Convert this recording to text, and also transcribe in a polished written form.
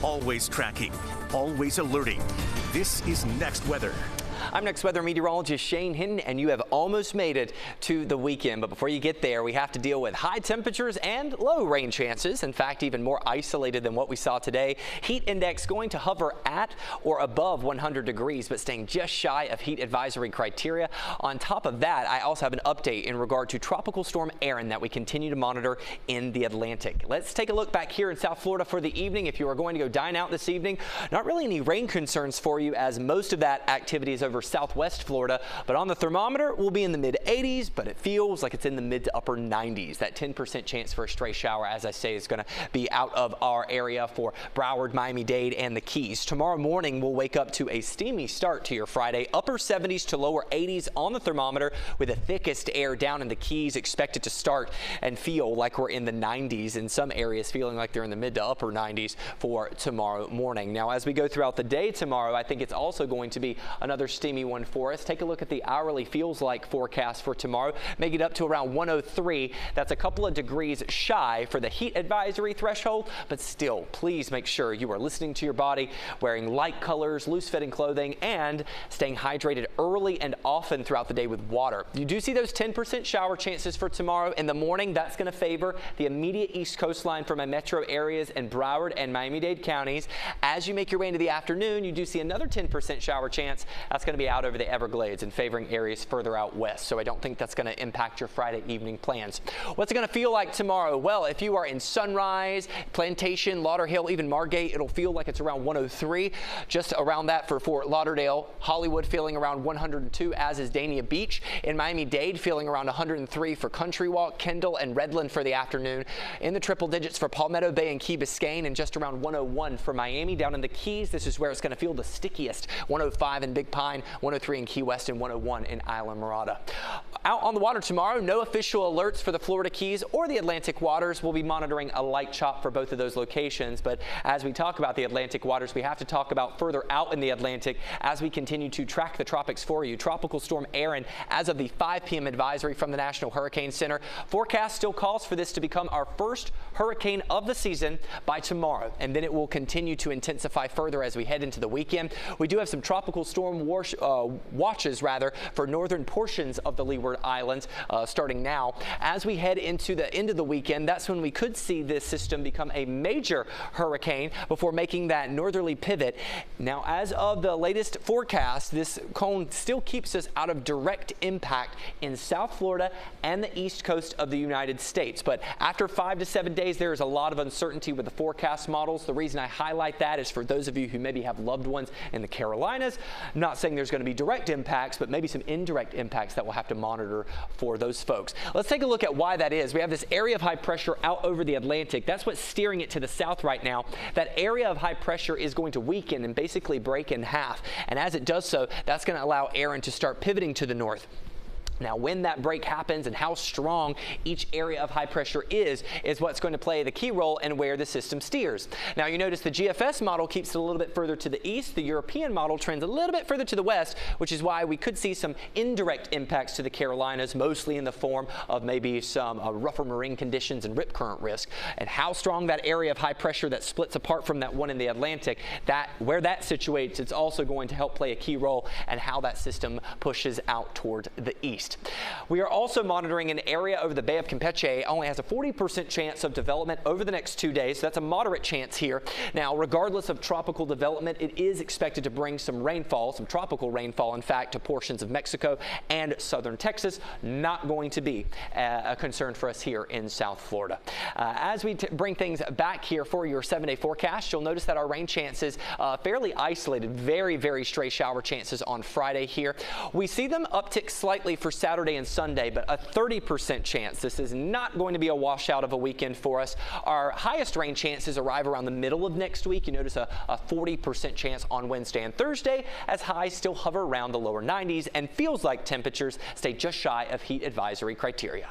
Always tracking, always alerting. This is Next Weather. I'm Next Weather meteorologist Shane Hinton, and you have almost made it to the weekend. But before you get there, we have to deal with high temperatures and low rain chances. In fact, even more isolated than what we saw today. Heat index going to hover at or above 100 degrees, but staying just shy of heat advisory criteria. On top of that, I also have an update in regard to Tropical Storm Erin that we continue to monitor in the Atlantic. Let's take a look back here in South Florida for the evening. If you are going to go dine out this evening, not really any rain concerns for you, as most of that activity is over southwest Florida, but on the thermometer we'll be in the mid 80s, but it feels like it's in the mid to upper 90s. That 10% chance for a stray shower, as I say, is going to be out of our area for Broward, Miami-Dade, and the Keys. Tomorrow morning we'll wake up to a steamy start to your Friday, upper 70s to lower 80s on the thermometer, with the thickest air down in the Keys expected to start and feel like we're in the 90s, in some areas feeling like they're in the mid to upper 90s for tomorrow morning. Now, as we go throughout the day tomorrow, I think it's also going to be another steamy one for us. Take a look at the hourly feels like forecast for tomorrow. Make it up to around 103. That's a couple of degrees shy for the heat advisory threshold, but still, please make sure you are listening to your body, wearing light colors, loose-fitting clothing, and staying hydrated early and often throughout the day with water. You do see those 10% shower chances for tomorrow in the morning. That's going to favor the immediate east coastline for my metro areas in Broward and Miami-Dade counties. As you make your way into the afternoon, you do see another 10% shower chance. That's going to be out over the Everglades and favoring areas further out west, so I don't think that's going to impact your Friday evening plans. What's it going to feel like tomorrow? Well, if you are in Sunrise, Plantation, Lauderhill, even Margate, it'll feel like it's around 103, just around that for Fort Lauderdale. Hollywood feeling around 102, as is Dania Beach. In Miami-Dade, feeling around 103 for Country Walk, Kendall, and Redland for the afternoon. In the triple digits for Palmetto Bay and Key Biscayne, and just around 101 for Miami. Down in the Keys, this is where it's going to feel the stickiest. 105 in Big Pine, 103 in Key West, and 101 in Isla Mirada. Out on the water tomorrow, no official alerts for the Florida Keys or the Atlantic waters. We'll be monitoring a light chop for both of those locations, but as we talk about the Atlantic waters, we have to talk about further out in the Atlantic as we continue to track the tropics for you. Tropical Storm Erin, as of the 5 p.m. advisory from the National Hurricane Center, forecast still calls for this to become our first hurricane of the season by tomorrow, and then it will continue to intensify further as we head into the weekend. We do have some tropical storm watches for northern portions of the Leeward Islands starting now. As we head into the end of the weekend, that's when we could see this system become a major hurricane before making that northerly pivot. Now, as of the latest forecast, this cone still keeps us out of direct impact in South Florida and the east coast of the United States. But after 5 to 7 days, there is a lot of uncertainty with the forecast models. The reason I highlight that is for those of you who maybe have loved ones in the Carolinas. I'm not saying there's going to be direct impacts, but maybe some indirect impacts that we'll have to monitor for those folks. Let's take a look at why that is. We have this area of high pressure out over the Atlantic. That's what's steering it to the south right now. That area of high pressure is going to weaken and basically break in half. And as it does so, that's going to allow Erin to start pivoting to the north. Now, when that break happens and how strong each area of high pressure is what's going to play the key role in where the system steers. Now, you notice the GFS model keeps it a little bit further to the east. The European model trends a little bit further to the west, which is why we could see some indirect impacts to the Carolinas, mostly in the form of maybe some rougher marine conditions and rip current risk. And how strong that area of high pressure that splits apart from that one in the Atlantic, where that situates, it's also going to help play a key role in how that system pushes out toward the east. We are also monitoring an area over the Bay of Campeche. Only has a 40% chance of development over the next 2 days. So that's a moderate chance here. Now, regardless of tropical development, it is expected to bring some rainfall, some tropical rainfall, in fact, to portions of Mexico and southern Texas. Not going to be a concern for us here in South Florida. As we bring things back here for your 7-day forecast, you'll notice that our rain chances fairly isolated. Very, very stray shower chances on Friday here. We see them uptick slightly for Saturday and Sunday, but a 30% chance. This is not going to be a washout of a weekend for us. Our highest rain chances arrive around the middle of next week. You notice a 40% chance on Wednesday and Thursday, as highs still hover around the lower 90s and feels like temperatures stay just shy of heat advisory criteria.